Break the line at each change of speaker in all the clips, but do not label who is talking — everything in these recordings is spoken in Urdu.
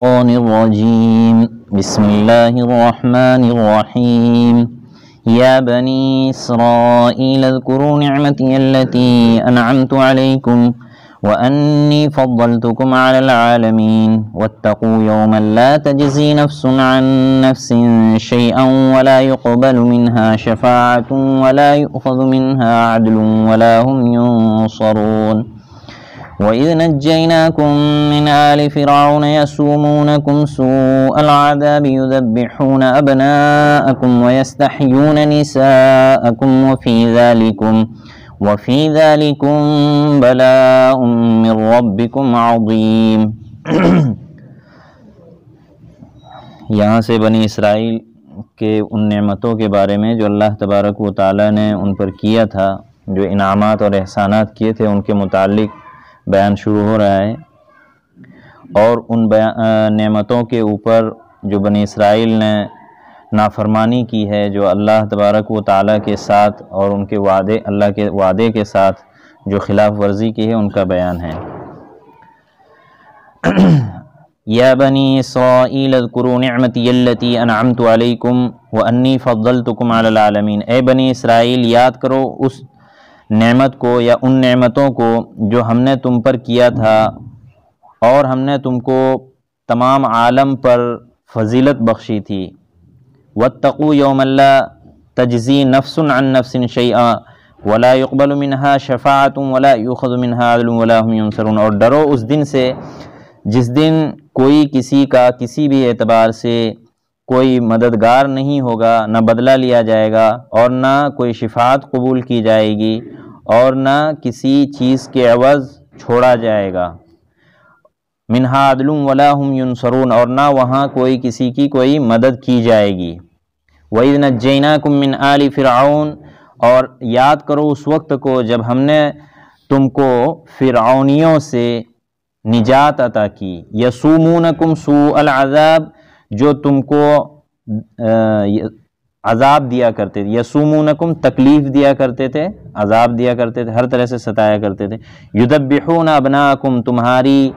الشيطان الرجيم بسم الله الرحمن الرحيم يا بني إسرائيل اذكروا نعمتي التي أنعمت عليكم وأني فضلتكم على العالمين واتقوا يوما لا تجزي نفس عن نفس شيئا ولا يقبل منها شفاعة ولا يؤخذ منها عدل ولا هم ينصرون وَإِذْ نَجَّيْنَاكُمْ مِنْ آلِ فِرْعَوْنَ يَسُومُونَكُمْ سُوءَ الْعَذَابِ يُذَبِّحُونَ أَبْنَاءَكُمْ وَيَسْتَحْيُونَ نِسَاءَكُمْ وَفِي ذَلِكُمْ بَلَاءٌ مِّن رَّبِّكُمْ عَظِيمٌ۔ یہاں سے بنی اسرائیل کے ان نعمتوں کے بارے میں جو اللہ تبارک و تعالیٰ نے ان پر کیا تھا، جو انعامات اور احسانات کیے تھے، ان کے متعلق بیان شروع ہو رہا ہے، اور ان نعمتوں کے اوپر جو بنی اسرائیل نے نافرمانی کی ہے، جو اللہ تبارک و تعالیٰ کے ساتھ اور ان کے وعدے، اللہ کے وعدے کے ساتھ جو خلاف ورزی کی ہے، ان کا بیان ہے۔ یا بنی اسرائیل اذکروا نعمتی التی انعمت علیکم وانی فضلتکم علی العالمین۔ اے بنی اسرائیل، یاد کرو اس نعمت کو یا ان نعمتوں کو جو ہم نے تم پر کیا تھا، اور ہم نے تم کو تمام عالم پر فضیلت بخشی تھی۔ واتقوا یوما لا تجزی نفس عن نفس شیئا ولا يقبل منها شفاعة ولا يؤخذ منها عدل ولا هم ينصرون۔ اور ڈرو اس دن سے جس دن کوئی کسی کا کسی بھی اعتبار سے کوئی مددگار نہیں ہوگا، نہ بدلہ لیا جائے گا اور نہ کوئی شفاعت قبول کی جائے گی اور نہ کسی چیز کے عوض چھوڑا جائے گا۔ منہا عدل ولا هم ينصرون، اور نہ وہاں کوئی کسی کی کوئی مدد کی جائے گی۔ وَإِذْ نَجَّيْنَاكُمْ مِنْ آلِ فِرْعَوْنَ، اور یاد کرو اس وقت کو جب ہم نے تم کو فرعونیوں سے نجات عطا کی۔ یسومونکم سوء العذاب، جو تم کو عذاب دیا کرتے تھے۔ یسومونکم تکلیف دیا کرتے تھے، عذاب دیا کرتے تھے، ہر طرح سے ستایا کرتے تھے۔ یذبحون ابناءکم، تمہاری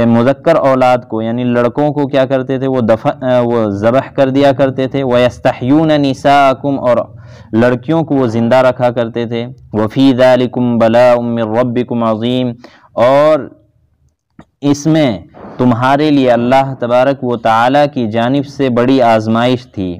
مذکر اولاد کو یعنی لڑکوں کو کیا کرتے تھے، وہ ذبح کر دیا کرتے تھے۔ ویستحیون نساءکم، اور لڑکیوں کو وہ زندہ رکھا کرتے تھے۔ وفی ذلکم بلاء من ربکم عظیم، اور اس میں تمہارے لیے اللہ تبارک و تعالیٰ کی جانب سے بڑی آزمائش تھی۔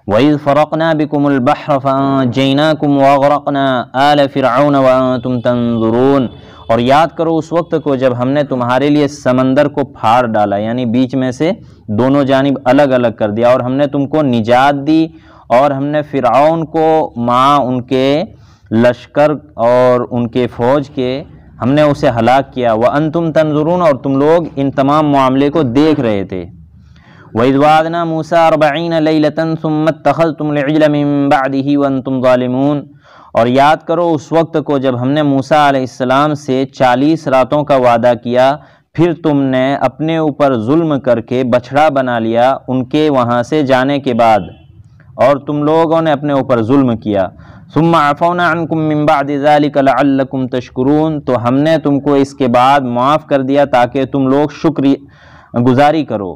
وَإِذْ فَرَقْنَا بِكُمُ الْبَحْرَ فَأَنْجَيْنَاكُمْ وَأَغْرَقْنَا آلَ فِرْعَوْنَ وَأَنْتُمْ تَنْظُرُونَ، اور یاد کرو اس وقت کو جب ہم نے تمہارے لیے سمندر کو پھاڑ ڈالا، یعنی بیچ میں سے دونوں جانب الگ الگ کر دیا، اور ہم نے تم کو نجات دی، اور ہم نے فرعون کو مع ان کے لشکر اور ان کے فوج کے ہم نے اسے ہلاک کیا۔ وَأَنْتُمْ تَنْظُرُونَ، اور تم لوگ ان تمام معاملے کو دیکھ رہے تھے۔ وَإِذْ وَعَدْنَا مُوسَىٰ 40 لَيْلَةً ثُمَّ اتَّخَذْتُمُ الْعِجْلَ مِن بَعْدِهِ وَأَنْتُمْ ظَالِمُونَ، اور یاد کرو اس وقت کو جب ہم نے موسیٰ علیہ السلام سے 40 راتوں کا وعدہ کیا، پھر تم نے اپنے اوپر ظلم کر کے بچھڑا بنا لیا ان کے وہاں سے جانے کے بعد، اور تم لوگوں نے اپنے اوپر ظلم کیا۔ ثم عفونا عنکم من بعد ذلك لعلکم تشکرون، تو ہم نے تم کو اس کے بعد معاف کر دیا تاکہ تم لوگ شکر گزاری کرو۔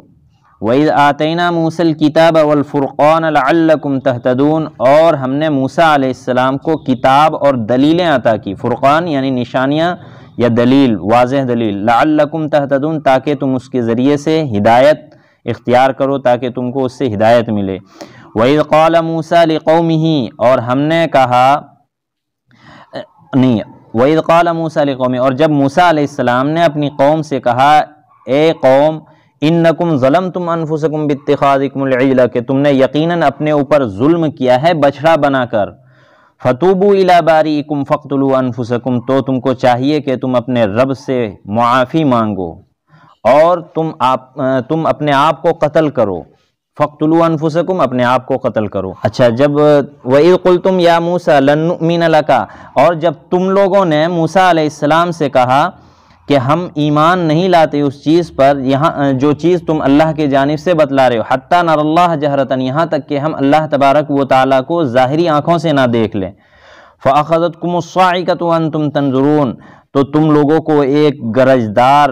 وَإِذْ آتَيْنَا مُوسَى الْكِتَابَ وَالْفُرْقَانَ لَعَلَّكُمْ تَهْتَدُونَ، اور ہم نے موسیٰ علیہ السلام کو کتاب اور دلیلیں عطا کی۔ فرقان یعنی نشانیاں یا دلیل، واضح دلیل۔ لَعَلَّكُمْ تَهْتَدُونَ، تاکہ تم اس کے ذریعے سے ہدایت اختیار کرو، تاکہ تم کو اس سے ہدایت ملے۔ وَإِذْ قَالَ مُوسَىٰ لِقَوْمِهِ، اور ہم نے کہا نہیں، وَإِذْ قَالَ مُوسَىٰ لِقَوْمِهِ، اور جب موسیٰ علیہ السلام نے اپنی قوم سے کہا، اے قوم، انکم ظلمتم انفسکم باتخاذکم العجل، کہ تم نے یقیناً اپنے اوپر ظلم کیا ہے بچھڑا بنا کر۔ فتوبوا الی باریکم فاقتلوا انفسکم، تو تم کو چاہیے کہ تم اپنے رب سے معافی مانگو اور تم اپنے آپ کو قتل کرو۔ فاقتلوا انفسکم، اپنے آپ کو قتل کرو۔ اچھا، جب وَإِذْ قُلْتُمْ يَا مُوسَىٰ لَن نُؤْمِنَ لَكَ، اور جب تم لوگوں نے موسیٰ علیہ السلام سے کہا کہ ہم ایمان نہیں لاتے اس چیز پر یہاں جو چیز تم اللہ کے جانب سے بتلا رہے ہو، حتیٰ نر اللہ جہرتاً، یہاں تک کہ ہم اللہ تبارک و تعالیٰ کو ظاہری آنکھوں سے نہ دیکھ لیں۔ فَأَخَذَتْكُمُ الصَّاعِقَةُ وَأَنْتُمْ تَنْظُرُونَ، تو تم لوگوں کو ایک گرجدار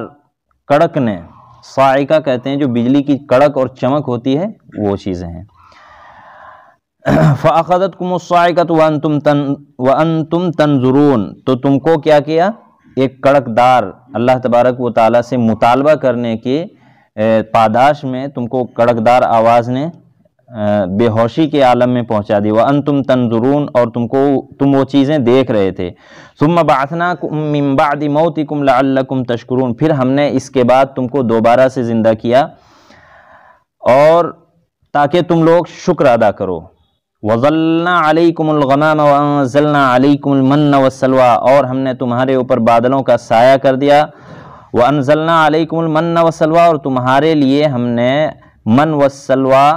کڑک نے صاعقہ کہتے ہیں جو بجلی کی کڑک اور چمک ہوتی ہے وہ چیزیں ہیں۔ فَأَخَذَتْكُمُ الصَّاعِقَةُ وَأَنْتُمْ تَنْظُرُونَ، تو تم کو کیا کیا، ایک کڑک دار اللہ تبارک و تعالیٰ سے مطالبہ کرنے کے پاداش میں تم کو کڑک دار آواز نے بے ہوشی کے عالم میں پہنچا دی۔ وَأَنْتُمْ تَنْظُرُونَ، اور تم وہ چیزیں دیکھ رہے تھے۔ ثُمَّ بَعَثْنَاكُمْ مِنْ بَعْدِ مَوْتِكُمْ لَعَلَّكُمْ تَشْكُرُونَ، پھر ہم نے اس کے بعد تم کو دوبارہ سے زندہ کیا اور تاکہ تم لوگ شکر ادا کرو۔ وَظَلْنَا عَلَيْكُمُ الْغَمَامَ وَأَنزَلْنَا عَلَيْكُمُ الْمَنَّ وَالسَّلْوَىٰ، اور ہم نے تمہارے اوپر بادلوں کا سایہ کر دیا۔ وَأَنزَلْنَا عَلَيْكُمُ الْمَنَّ وَالسَّلْوَىٰ، اور تمہارے لیے ہم نے من والسلویٰ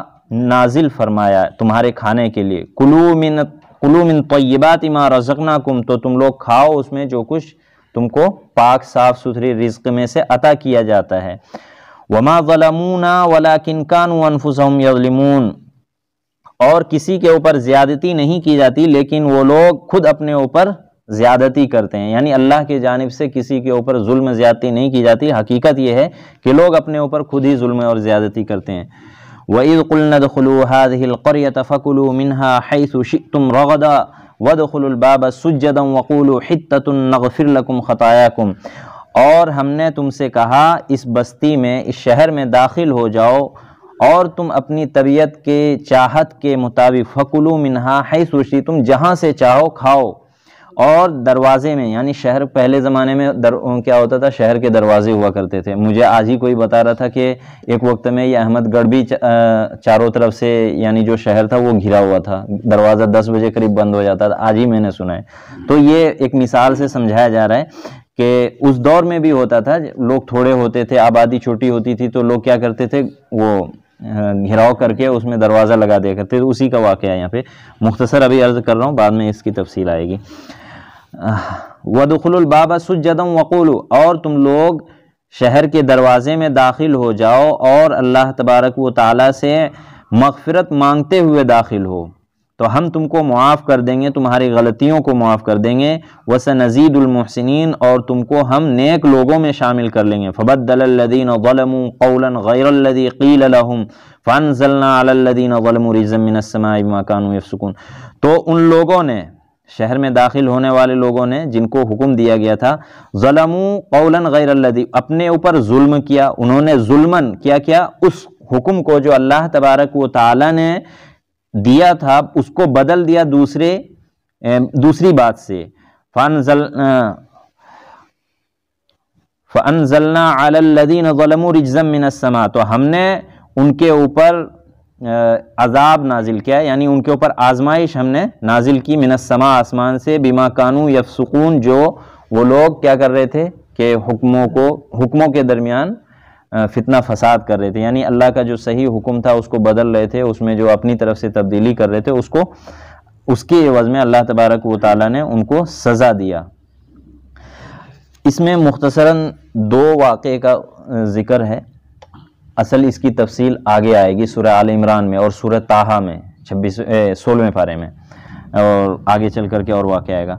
نازل فرمایا تمہارے کھانے کے لیے۔ کلوا من طیبات ما رزقناکم، تو تم لوگ کھاؤ اس میں جو کچھ تم کو پاک صاف ستھری رزق میں سے عطا کیا جاتا ہے۔ وما ظلمونا ولکن کانوا انفسهم یظلمون، اور کسی کے اوپر زیادتی نہیں کی جاتی لیکن وہ لوگ خود اپنے اوپر زیادتی کرتے ہیں، یعنی اللہ کی جانب سے کسی کے اوپر ظلم زیادتی نہیں کی جاتی، حقیقت یہ ہے کہ لوگ اپنے اوپر خود ہی ظلم اور زیادتی کرتے ہیں۔ وَإِذْ قُلْنَا ادْخُلُوا هَٰذِهِ الْقَرْيَةَ فَكُلُوا مِنْهَا حَيْثُ شِئْتُمْ رَغَدًا وَادْخُلُوا الْبَابَ سُجَّدًا وَقُولُوا حِطَّةٌ نَغْفِرْ لَكُمْ خَطَايَاكُمْ، اور ہم نے تم سے کہا اس بستی میں، اس شہر میں داخل ہو جاؤ اور تم اپنی طبیعت کے چاہت کے مطابق فَكُلُوا مِنْهَا حَيْثُ شِئْتُمْ، جہاں سے چاہو کھاؤ، اور دروازے میں، یعنی شہر پہلے زمانے میں کیا ہوتا تھا، شہر کے دروازے ہوا کرتے تھے۔ مجھے آج ہی کوئی بتا رہا تھا کہ ایک وقت میں یہ احمد گڑھ بھی چاروں طرف سے، یعنی جو شہر تھا وہ گھرا ہوا تھا، دروازہ 10 بجے قریب بند ہو جاتا تھا، آج ہی میں نے سنا ہے۔ تو یہ ایک مثال سے سمجھایا جا رہا ہے کہ اس دور میں بھی ہوتا تھا، لوگ تھوڑے ہوتے تھے، آبادی چھوٹی ہوتی تھی، تو لوگ کیا کرتے تھے، وہ گھراؤ کر کے اس میں دروازہ لگا دیا کرتے، اسی کا واقعہ ہے یہاں پہ، مختصر ابھی عرض کر رہا ہوں، بعد میں اس کی تفصیل آئے گی۔ وَادْخُلُوا الْبَابَ سُجَّدًا وَقُولُوا، اور تم لوگ شہر کے دروازے میں داخل ہو جاؤ اور اللہ تبارک و تعالیٰ سے مغفرت مانگتے ہوئے داخل ہو، تو ہم تم کو معاف کر دیں گے، تمہاری غلطیوں کو معاف کر دیں گے۔ وَسَنَزِيدُ الْمُحْسِنِينَ، اور تم کو ہم نیک لوگوں میں شامل کر لیں گے۔ فَبَدَّلَ الَّذِينَ ظَلَمُوا قَوْلًا غَيْرَ الَّذِي قِيلَ لَهُمْ فَأَنزَلْنَا عَلَى الَّذِينَ ظَلَمُوا رِجْزًا مِّنَ السَّمَاءِ بِمَا كَانُوا يَفْسُقُونَ، تو ان لوگوں نے، شہر میں داخل ہونے والے لوگوں نے جن کو حکم دیا گیا تھا، ظلموا قولا غیر الذی، اپنے اوپر ظلم کیا، انہوں نے ظلمن کیا اس حکم کو جو اللہ تبارک و تعالی نے دیا تھا اس کو بدل دیا دوسری بات سے۔ فَأَنزَلْنَا عَلَى الَّذِينَ ظَلَمُوا رِجْزًا مِّنَ السَّمَاءِ، تو ہم نے ان کے اوپر عذاب نازل کیا، یعنی ان کے اوپر آزمائش ہم نے نازل کی، من السماء، آسمان سے، بما کانوا یفسقون، جو وہ لوگ کیا کر رہے تھے کہ حکموں کے درمیان فتنہ فساد کر رہے تھے، یعنی اللہ کا جو صحیح حکم تھا اس کو بدل رہے تھے، اس میں جو اپنی طرف سے تبدیلی کر رہے تھے اس کے عوض میں اللہ تبارک و تعالیٰ نے ان کو سزا دیا۔ اس میں مختصراً 2 واقعے کا ذکر ہے، اصل اس کی تفصیل آگے آئے گی سورہ آل عمران میں اور سورہ طٰہٰ میں 16ویں پارے میں، اور آگے چل کر کے اور واقعہ آئے گا۔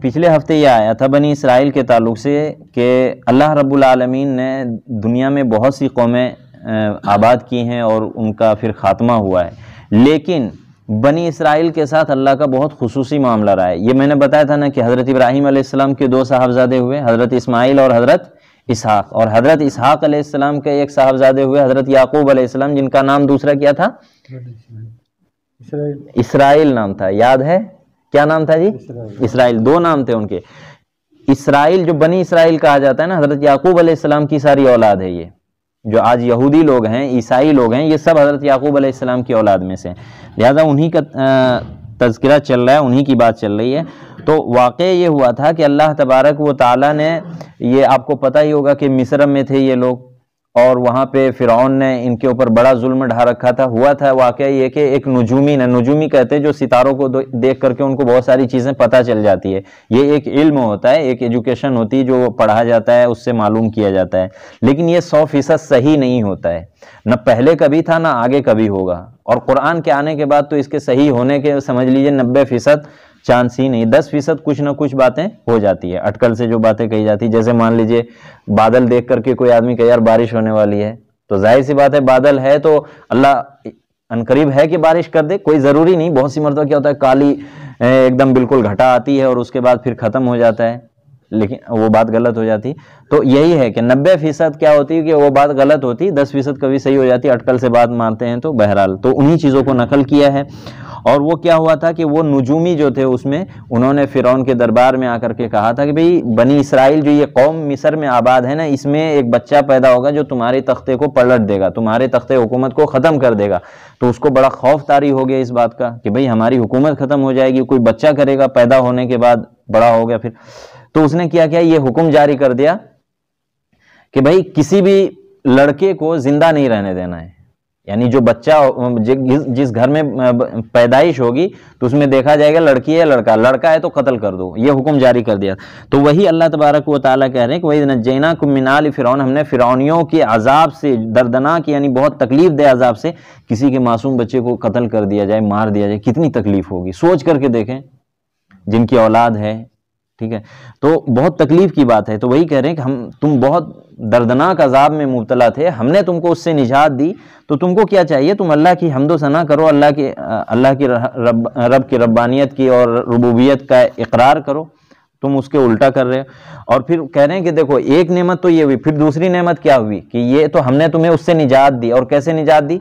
پچھلے ہفتے یہ آیا تھا بنی اسرائیل کے تعلق سے کہ اللہ رب العالمین نے دنیا میں بہت سی قومیں آباد کی ہیں اور ان کا پھر خاتمہ ہوا ہے، لیکن بنی اسرائیل کے ساتھ اللہ کا بہت خصوصی معاملہ رہا ہے۔ یہ میں نے بتایا تھا نا کہ حضرت ابراہیم علیہ السلام کے 2 صاحبزادے ہوئے، حضرت اسماعیل اور حضرت اسحاق، اور حضرت اسحاق علیہ السلام کے ایک صاحبزادے ہوئے حضرت یعقوب علیہ السلام، جن کا نام دوسرا کیا تھا؟ اسرائیل نام تھا، یاد ہے کیا نام تھا جی؟ اسرائیل، 2 نام تھے ان کے۔ اسرائیل جو بنی اسرائیل کہا جاتا ہے نا، حضرت یعقوب علیہ السلام کی ساری اولاد ہے، یہ جو آج یہودی لوگ ہیں، عیسائی لوگ ہیں، یہ سب حضرت یعقوب علیہ السلام کی اولاد میں سے، لہذا انہی کا تذکرہ چل رہا ہے، انہی کی بات چل رہی ہے۔ تو واقع یہ ہوا تھا کہ اللہ تبارک و تعالیٰ نے، یہ آپ کو پتہ ہی ہوگا کہ مصر میں تھے یہ لوگ، اور وہاں پہ فرعون نے ان کے اوپر بڑا ظلم ڈھا رکھا تھا۔ ہوا تھا واقعہ یہ کہ ایک نجومی کہتے ہیں جو ستاروں کو دیکھ کر کے ان کو بہت ساری چیزیں پتہ چل جاتی ہے، یہ ایک علم ہوتا ہے، ایک ایجوکیشن ہوتی ہے جو پڑھا جاتا ہے، اس سے معلوم کیا جاتا ہے، لیکن یہ 100% صحیح نہیں ہوتا ہے، نہ پہلے کبھی تھا نہ آگے کبھی ہوگا، اور قرآن کے آنے کے بعد تو اس کے صحیح ہونے کے سمجھ لیجئے 90% چانس ہی نہیں، 10% کچھ نہ کچھ باتیں ہو جاتی ہے، اٹکل سے جو باتیں کہی جاتی، جیسے مان لیجئے بادل دیکھ کر کے کوئی آدمی کہ یار بارش ہونے والی ہے، تو ظاہر سی بات ہے بادل ہے تو اللہ عنقریب ہے کہ بارش کر دے، کوئی ضروری نہیں۔ بہت سی مرتبہ کیا ہوتا ہے کالی ایک دم بالکل گھٹا آتی ہے اور اس کے بعد پھر ختم ہو جاتا ہے، لیکن وہ بات غلط ہو جاتی۔ تو یہی ہے کہ 90% کیا ہوتی ہے کہ وہ بات غلط ہوتی، 10% کبھی صحیح ہو جاتی، اٹکل سے بات مانتے ہیں۔ تو بہرحال تو انہی چیزوں کو نقل کیا ہے۔ اور وہ کیا ہوا تھا کہ وہ نجومی جو تھے اس میں انہوں نے فرعون کے دربار میں آ کر کے کہا تھا کہ بھئی بنی اسرائیل جو یہ قوم مصر میں آباد ہے نا، اس میں ایک بچہ پیدا ہوگا جو تمہارے تختے کو پلٹ دے گا، تمہارے تختے حکومت کو ختم کر دے گا۔ تو اس کو بڑا خوف طاری ہو گیا اس بات کا کہ بھئی ہماری حکومت ختم ہو جائے گی، کوئی بچہ کرے گا پیدا ہونے کے بعد، بڑا ہو گیا پھر۔ تو اس نے کیا یہ حکم جاری کر دیا کہ بھئی کسی بھی لڑکے کو زندہ نہیں رہنے دینا ہے، یعنی جو بچہ جس گھر میں پیدائش ہوگی تو اس میں دیکھا جائے گا لڑکی ہے لڑکا، لڑکا ہے تو قتل کر دو، یہ حکم جاری کر دیا۔ تو وہی اللہ تبارک و تعالیٰ کہہ رہے ہیں کہ وَإِذْ نَجَّيْنَاكُم مِّنْ آلِ فِرْعَوْنَ، ہم نے فرعونیوں کے عذاب سے، دردناک یعنی بہت تکلیف دہ عذاب سے، کسی کے معصوم بچے کو قتل کر دیا جائے، مار دیا جائے، کتنی تکلیف ہوگی، سوچ کر کے دیکھیں، جن کی اولاد ہے، ٹھیک ہے، تو بہت تکلیف کی بات ہے۔ تو وہی کہہ رہے ہیں کہ تم بہت دردناک عذاب میں مبتلا تھے، ہم نے تم کو اس سے نجات دی، تو تم کو کیا چاہیے، تم اللہ کی حمد و ثنا کرو، اللہ کی رب کی ربانیت کی اور ربوبیت کا اقرار کرو، تم اس کے الٹا کر رہے ہو۔ اور پھر کہہ رہے ہیں کہ دیکھو ایک نعمت تو یہ ہوئی، پھر دوسری نعمت کیا ہوئی کہ یہ تو ہم نے تمہیں اس سے نجات دی۔ اور کیسے نجات دی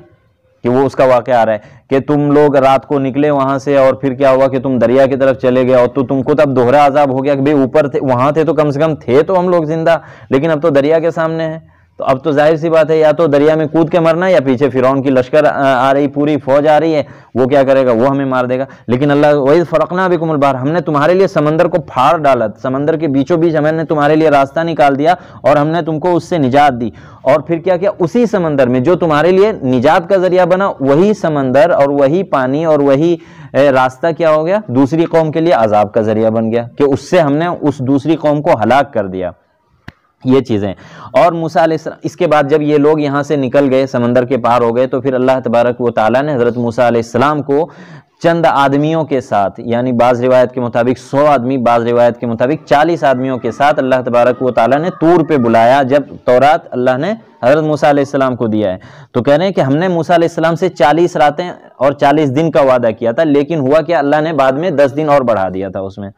کہ وہ اس کا واقعہ آ رہا ہے کہ تم لوگ رات کو نکلے وہاں سے اور پھر کیا ہوا کہ تم دریا کی طرف چلے گئے، اور تو تم کو تب دوہرا عذاب ہو گیا کہ بھئی اوپر تھے، وہاں تھے تو کم سے کم تھے تو ہم لوگ زندہ، لیکن اب تو دریا کے سامنے ہیں، تو اب تو ظاہر سی بات ہے یا تو دریا میں کود کے مرنا، یا پیچھے فرعون کی لشکر آ رہی، پوری فوج آ رہی ہے، وہ کیا کرے گا، وہ ہمیں مار دے گا۔ لیکن اللہ وَإِذْ فَرَقْنَا بِكُمُ الْبَحْرَ، ہم نے تمہارے لیے سمندر کو پھاڑ ڈالا، سمندر کے بیچوں بیچ ہم نے تمہارے لیے راستہ نکال دیا اور ہم نے تم کو اس سے نجات دی۔ اور پھر کیا کیا، اسی سمندر میں جو تمہارے لیے نجات کا ذریعہ بنا، وہی سمندر اور وہی پانی اور وہی راستہ کیا ہو گیا، دوسری قوم کے لیے عذاب کا ذریعہ بن گیا کہ اس سے ہم نے اس دوسری قوم کو ہلاک کر دیا۔ یہ چیزیں۔ اور موسیٰ علیہ السلام، اس کے بعد جب یہ لوگ یہاں سے نکل گئے، سمندر کے پار ہو گئے، تو پھر اللہ تبارک و تعالیٰ نے حضرت موسیٰ علیہ السلام کو چند آدمیوں کے ساتھ، یعنی بعض روایت کے مطابق 100 آدمی، بعض روایت کے مطابق 40 آدمیوں کے ساتھ اللہ تبارک و تعالیٰ نے طور پہ بلایا، جب تورات اللہ نے حضرت موسیٰ علیہ السلام کو دیا ہے۔ تو کہہ رہے ہیں کہ ہم نے موسیٰ علیہ السلام سے 40 راتیں اور 40 دن کا وعدہ کیا تھا، لیکن ہوا کہ اللہ نے بعد میں 10 دن اور بڑھا دیا تھا اس میں۔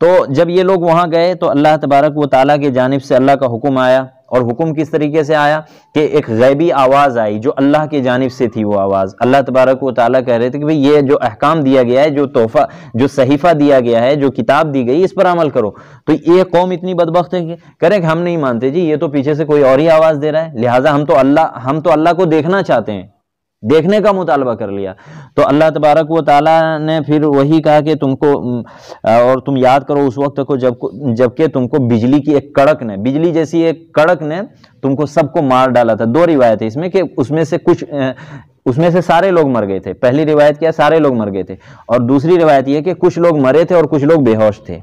تو جب یہ لوگ وہاں گئے تو اللہ تبارک و تعالیٰ کی جانب سے اللہ کا حکم آیا، اور حکم کس طریقے سے آیا کہ ایک غیبی آواز آئی جو اللہ کی جانب سے تھی۔ وہ آواز اللہ تبارک و تعالیٰ کہہ رہے تھے کہ بھئی یہ جو احکام دیا گیا ہے، جو تحفہ، جو صحیفہ دیا گیا ہے، جو کتاب دی گئی، اس پر عمل کرو۔ تو یہ قوم اتنی بدبخت ہے کہ کہہ رہے ہیں کہ ہم نہیں مانتے جی، یہ تو پیچھے سے کوئی اور ہی آواز دے رہا ہے، لہٰذا ہم تو اللہ کو دیکھنا چاہتے ہیں، دیکھنے کا مطالبہ کر لیا۔ تو اللہ تبارک و تعالیٰ نے پھر وہی کہا کہ تم کو، اور تم یاد کرو اس وقت کو جب کہ تم کو بجلی کی ایک کڑک نے، بجلی جیسی ایک کڑک نے تم کو سب کو مار ڈالا تھا۔ 2 روایت ہے اس میں کہ اس میں سے سارے لوگ مر گئے تھے۔ پہلی روایت کیا، سارے لوگ مر گئے تھے، اور دوسری روایت یہ کہ کچھ لوگ مرے تھے اور کچھ لوگ بے ہوش تھے۔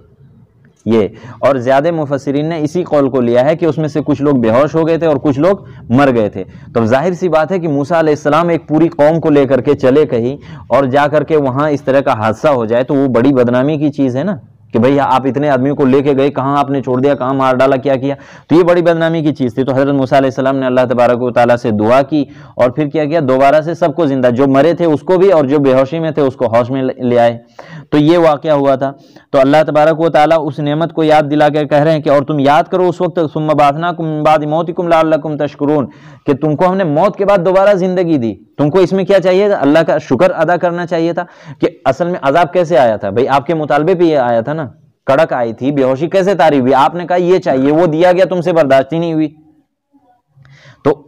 یہ اور زیادہ مفسرین نے اسی قول کو لیا ہے کہ اس میں سے کچھ لوگ بے ہوش ہو گئے تھے اور کچھ لوگ مر گئے تھے۔ تو ظاہر سی بات ہے کہ موسیٰ علیہ السلام ایک پوری قوم کو لے کر کے چلے کہیں، اور جا کر کے وہاں اس طرح کا حادثہ ہو جائے تو وہ بڑی بدنامی کی چیز ہے نا، کہ بھئی آپ اتنے آدمیوں کو لے کے گئے، کہاں آپ نے چھوڑ دیا، کہاں مار ڈالا، کیا کیا، تو یہ بڑی بدنامی کی چیز تھی۔ تو حضرت موسیٰ علیہ السلام نے اللہ تبارک و تعالیٰ سے دعا کی، اور پھر کیا کیا، دوبارہ سے سب کو زندہ، جو مرے تھے اس کو بھی اور جو بے ہوشی میں تھے اس کو ہوش میں لے آئے۔ تو یہ واقعہ ہوا تھا۔ تو اللہ تبارک و تعالیٰ اس نعمت کو یاد دلا کر کہہ رہے ہیں کہ اور تم یاد کرو اس وقت، ثم بعثناکم من بعد موتکم لعلکم تشکرون، کہ تم کو ہم نے موت کے بعد دوبارہ زندگی دی۔ تم کو اس میں کیا چاہیے تھا، اللہ کا شکر ادا کرنا چاہیے تھا کہ اصل میں عذاب کیسے آیا تھا، بھئی آپ کے مطالبے پہ یہ آیا تھا نا، کڑک آئی تھی، بے ہوشی کیسے طاری ہوئی، آپ نے کہا یہ چاہیے، وہ دیا گیا، تم سے برداشت ہی نہیں ہوئی، تو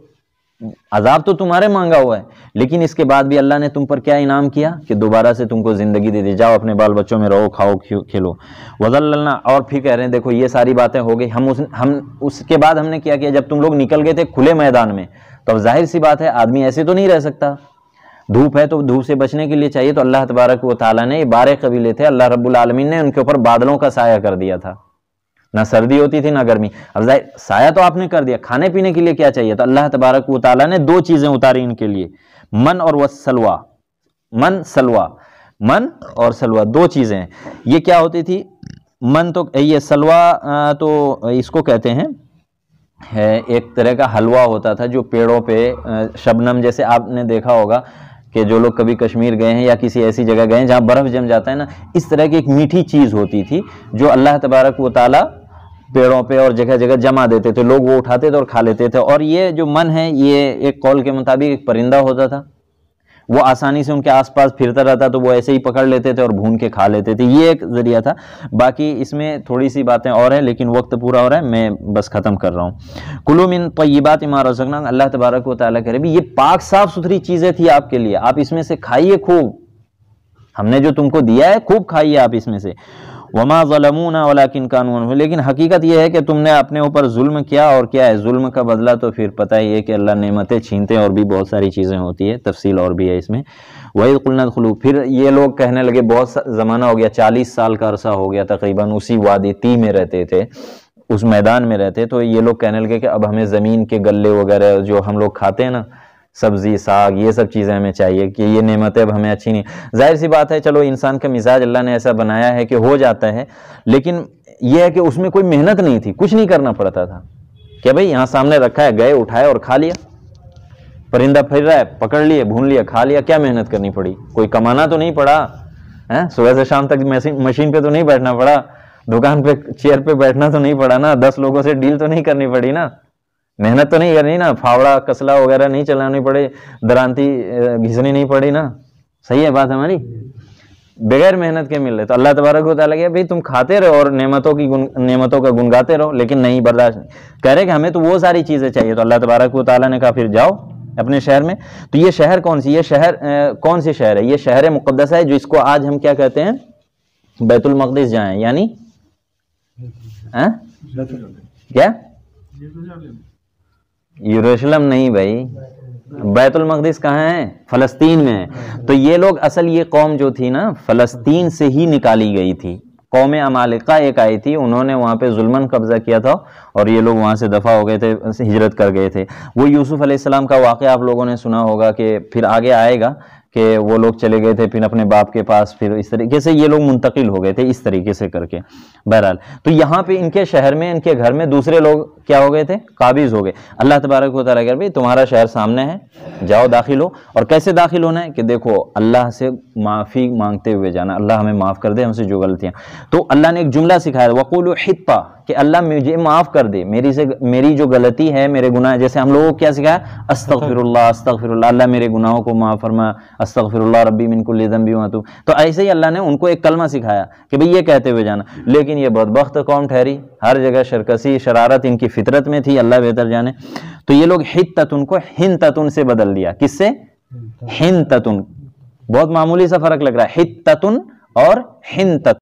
عذاب تو تمہارے مانگا ہوا ہے، لیکن اس کے بعد بھی اللہ نے تم پر کیا انعام کیا کہ دوبارہ سے تم کو زندگی دے دی، جاؤ اپنے بال بچوں میں رہو، کھاؤ کھیلو، وذللنا۔ اور پھر کہہ رہے ہیں دیکھو یہ ساری باتیں ہو گئی، ہم اس کے بعد ہم نے کیا کیا، جب تم لوگ نکل گئے تھے کھلے میدان میں، تو اب ظاہر سی بات ہے آدمی ایسے تو نہیں رہ سکتا، دھوپ ہے تو دھوپ سے بچنے کے لیے چاہیے، تو اللہ تبارک و تعالیٰ نے، یہ 12 قبیلے تھے، اللہ رب العالمین نے ان کے اوپر بادلوں کا سایہ کر دیا تھا، نہ سردی ہوتی تھی نہ گرمی۔ اب ظاہر سایہ تو آپ نے کر دیا، کھانے پینے کے لیے کیا چاہیے، تو اللہ تبارک و تعالیٰ نے 2 چیزیں اتاری ان کے لیے، من اور سلوا، من سلوا، من اور سلوا دو چیزیں ہیں. یہ کیا ہوتی تھی؟ من تو یہ سلوا تو اس کو کہتے ہیں ایک طرح کا حلوہ ہوتا تھا جو پیڑوں پہ شبنم، جیسے آپ نے دیکھا ہوگا کہ جو لوگ کبھی کشمیر گئے ہیں یا کسی ایسی جگہ گئے ہیں جہاں برف جم جاتا ہے نا، اس طرح کی ایک میٹھی چیز ہوتی تھی جو اللہ تبارک و تعالیٰ پیڑوں پہ اور جگہ جگہ جمع دیتے تھے، لوگ وہ اٹھاتے تھے اور کھا لیتے تھے. اور یہ جو من ہے یہ ایک قول کے مطابق ایک پرندہ ہوتا تھا، وہ آسانی سے ان کے آس پاس پھرتا رہتا تو وہ ایسے ہی پکڑ لیتے تھے اور بھون کے کھا لیتے تھے. یہ ایک ذریعہ تھا. باقی اس میں تھوڑی سی باتیں اور ہیں لیکن وقت پورا ہو رہا ہے، میں بس ختم کر رہا ہوں. کلوا من طیبات ما رزقناکم، اللہ تبارک و تعالیٰ کہہ رہے یہ پاک صاف ستھری چیزیں تھی آپ کے لیے، آپ اس میں سے کھائیے خوب، ہم نے جو تم کو دیا ہے خوب کھائیے آپ اس میں سے. وما ظلمونا ولکن كانوا، لیکن حقیقت یہ ہے کہ تم نے اپنے اوپر ظلم کیا. اور کیا ہے ظلم کا بدلہ؟ تو پھر پتہ ہی ہے کہ اللہ نعمتیں چھینتے ہیں، اور بھی بہت ساری چیزیں ہوتی ہے، تفصیل اور بھی ہے اس میں. وَإِذْ قُلْنَا ادْخُلُوا، پھر یہ لوگ کہنے لگے، بہت زمانہ ہو گیا، 40 سال کا عرصہ ہو گیا تقریباً اسی وادی تی میں رہتے تھے، اس میدان میں رہتے. تو یہ لوگ کہنے لگے کہ اب ہمیں زمین کے گلے وغیرہ جو ہم لوگ کھاتے ہیں نا، سبزی ساگ، یہ سب چیزیں ہمیں چاہیے کہ یہ نعمتیں اب ہمیں اچھی نہیں. ظاہر سی بات ہے، چلو انسان کا مزاج اللہ نے ایسا بنایا ہے کہ ہو جاتا ہے، لیکن یہ ہے کہ اس میں کوئی محنت نہیں تھی، کچھ نہیں کرنا پڑتا تھا کہ بھئی یہاں سامنے رکھا ہے، گئے اٹھائے اور کھا لیا. پرندہ پھر رہا ہے، پکڑ لیے، بھون لیا، کھا لیا. کیا محنت کرنی پڑی؟ کوئی کمانا تو نہیں پڑا، صبح سے شام تک مشین پہ تو نہیں بیٹھنا پڑا، دکان پہ چیئر پہ بیٹھنا تو نہیں پڑا نا، 10 لوگوں سے ڈیل تو نہیں کرنی پڑی نا، محنت تو نہیں کرنی نا، پھاوڑا کسلا وغیرہ نہیں چلانی پڑے، درانتی گھسنی نہیں پڑی نا. صحیح ہے بات ہماری؟ بغیر محنت کے مل رہے. تو اللہ تبارک و تعالیٰ کہ بھئی تم کھاتے رہو اور نعمتوں کا گنگاتے رہو، لیکن نہیں برداشت. کہہ رہے کہ ہمیں تو وہ ساری چیزیں چاہیے. تو اللہ تبارک و تعالیٰ نے کہا پھر جاؤ اپنے شہر میں. تو یہ شہر کون سی؟ یہ شہر کون سی شہر ہے؟ یہ شہر مقدس ہے، جو اس کو آج ہم کیا کہتے ہیں؟ بیت المقدس جائیں، یعنی کیا؟ یروشلم نہیں بھائی، بیت المقدس کہاں ہے؟ فلسطین میں ہے. تو یہ لوگ اصل یہ قوم جو تھی نا فلسطین سے ہی نکالی گئی تھی. قوم عمالقہ ایک آئی تھی، انہوں نے وہاں پہ ظلماً قبضہ کیا تھا اور یہ لوگ وہاں سے دفع ہو گئے تھے، ہجرت کر گئے تھے. وہ یوسف علیہ السلام کا واقعہ آپ لوگوں نے سنا ہوگا کہ پھر آگے آئے گا کہ وہ لوگ چلے گئے تھے پھر اپنے باپ کے پاس، پھر اس طریقے سے یہ لوگ منتقل ہو گئے تھے اس طریقے سے کر کے. بہرحال تو یہاں پہ ان کے شہر میں، ان کے گھر میں دوسرے لوگ کیا ہو گئے تھے؟ قابض ہو گئے. اللہ تبارک و تعالیٰ کہ بھئی تمہارا شہر سامنے ہے، جاؤ داخل ہو. اور کیسے داخل ہونا ہے؟ کہ دیکھو اللہ سے معافی مانگتے ہوئے جانا، اللہ ہمیں معاف کر دے ہم سے جو غلطیاں. تو اللہ نے ایک جملہ سکھایا، وقولوا حطہ، کہ اللہ مجھے معاف کر دے، میری جو غلطی ہے، میرے گناہ. جیسے ہم لوگوں کو کیا سکھایا؟ استغفر اللہ استغفر اللہ، اللہ میرے گناہوں کو معاف فرما، استغفر اللہ ربی من کل ذنب واتوب. تو ایسے ہی اللہ نے ان کو ایک کلمہ سکھایا کہ بھئی یہ کہتے ہوئے جانا. لیکن یہ بدبخت قوم ٹھہری، ہر جگہ شرکسی شرارت ان کی فطرت میں تھی، اللہ بہتر جانے. تو یہ لوگ حطتن کو حنتتن سے بدل دیا. کس سے؟ حنتتن. بہت معمولی سا فرق لگ رہا ہے، حطتن اور حنتتن.